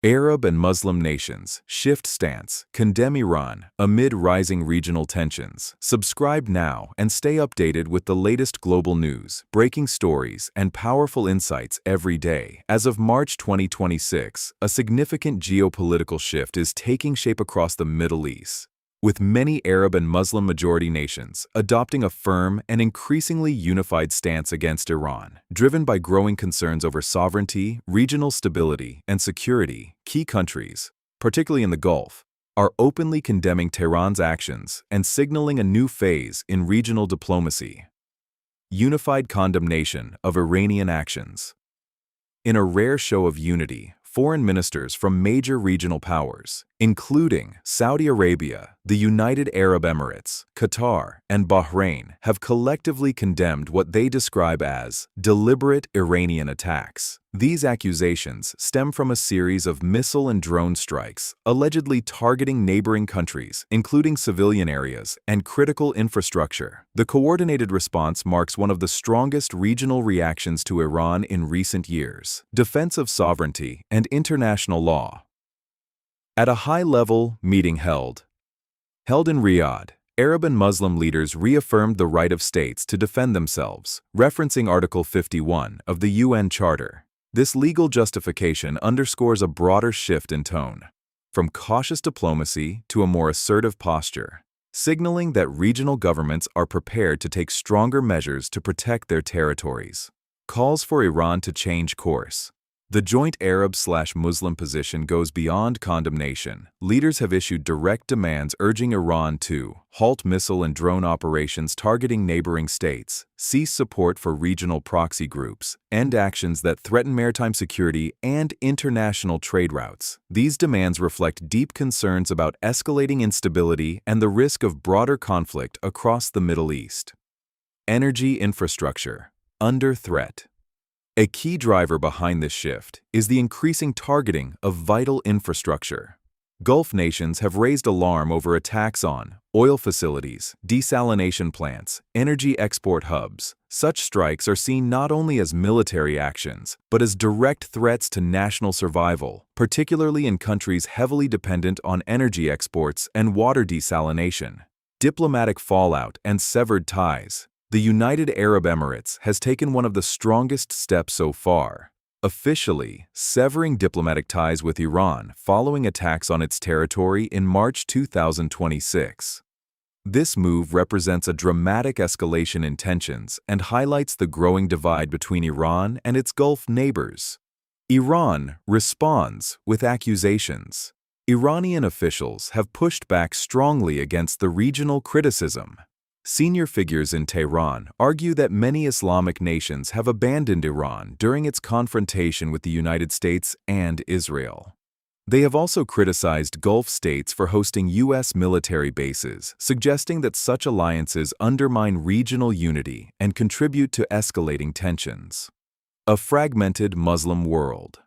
Arab and Muslim nations shift stance, condemn Iran amid rising regional tensions. Subscribe now and stay updated with the latest global news, breaking stories, and powerful insights every day. As of March 2026, a significant geopolitical shift is taking shape across the Middle East, with many Arab and Muslim majority nations adopting a firm and increasingly unified stance against Iran. Driven by growing concerns over sovereignty, regional stability, and security, key countries, particularly in the Gulf, are openly condemning Tehran's actions and signaling a new phase in regional diplomacy. Unified condemnation of Iranian actions. In a rare show of unity, foreign ministers from major regional powers, including Saudi Arabia, the United Arab Emirates, Qatar, and Bahrain, have collectively condemned what they describe as deliberate Iranian attacks. These accusations stem from a series of missile and drone strikes, allegedly targeting neighboring countries, including civilian areas and critical infrastructure. The coordinated response marks one of the strongest regional reactions to Iran in recent years. Defense of sovereignty and international law. At a high-level meeting held in Riyadh, Arab and Muslim leaders reaffirmed the right of states to defend themselves, referencing Article 51 of the UN Charter. This legal justification underscores a broader shift in tone, from cautious diplomacy to a more assertive posture, signaling that regional governments are prepared to take stronger measures to protect their territories. Calls for Iran to change course. The joint Arab/Muslim position goes beyond condemnation. Leaders have issued direct demands urging Iran to halt missile and drone operations targeting neighboring states, cease support for regional proxy groups, end actions that threaten maritime security and international trade routes. These demands reflect deep concerns about escalating instability and the risk of broader conflict across the Middle East. Energy infrastructure under threat. A key driver behind this shift is the increasing targeting of vital infrastructure. Gulf nations have raised alarm over attacks on oil facilities, desalination plants, energy export hubs. Such strikes are seen not only as military actions, but as direct threats to national survival, particularly in countries heavily dependent on energy exports and water desalination. Diplomatic fallout and severed ties. The United Arab Emirates has taken one of the strongest steps so far, officially severing diplomatic ties with Iran following attacks on its territory in March 2026. This move represents a dramatic escalation in tensions and highlights the growing divide between Iran and its Gulf neighbors. Iran responds with accusations. Iranian officials have pushed back strongly against the regional criticism. Senior figures in Tehran argue that many Islamic nations have abandoned Iran during its confrontation with the United States and Israel. They have also criticized Gulf states for hosting U.S. military bases, suggesting that such alliances undermine regional unity and contribute to escalating tensions. A fragmented Muslim world.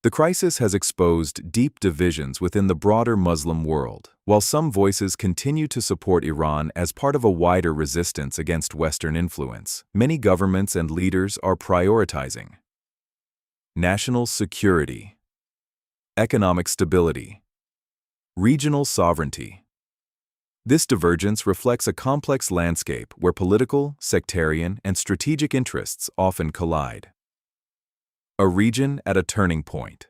The crisis has exposed deep divisions within the broader Muslim world. While some voices continue to support Iran as part of a wider resistance against Western influence, many governments and leaders are prioritizing national security, economic stability, regional sovereignty. This divergence reflects a complex landscape where political, sectarian, and strategic interests often collide. A region at a turning point.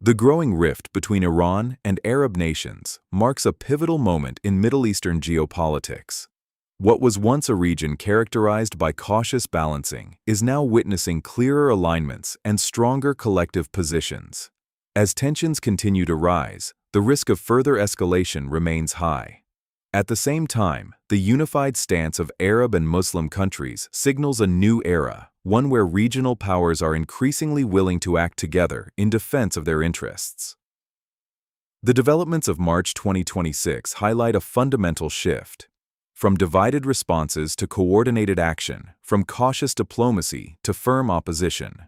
The growing rift between Iran and Arab nations marks a pivotal moment in Middle Eastern geopolitics. What was once a region characterized by cautious balancing is now witnessing clearer alignments and stronger collective positions. As tensions continue to rise, the risk of further escalation remains high. At the same time, the unified stance of Arab and Muslim countries signals a new era, one where regional powers are increasingly willing to act together in defense of their interests. The developments of March 2026 highlight a fundamental shift. From divided responses to coordinated action, from cautious diplomacy to firm opposition.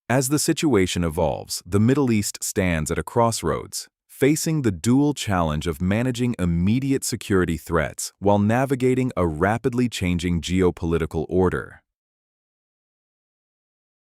As the situation evolves, the Middle East stands at a crossroads, facing the dual challenge of managing immediate security threats while navigating a rapidly changing geopolitical order.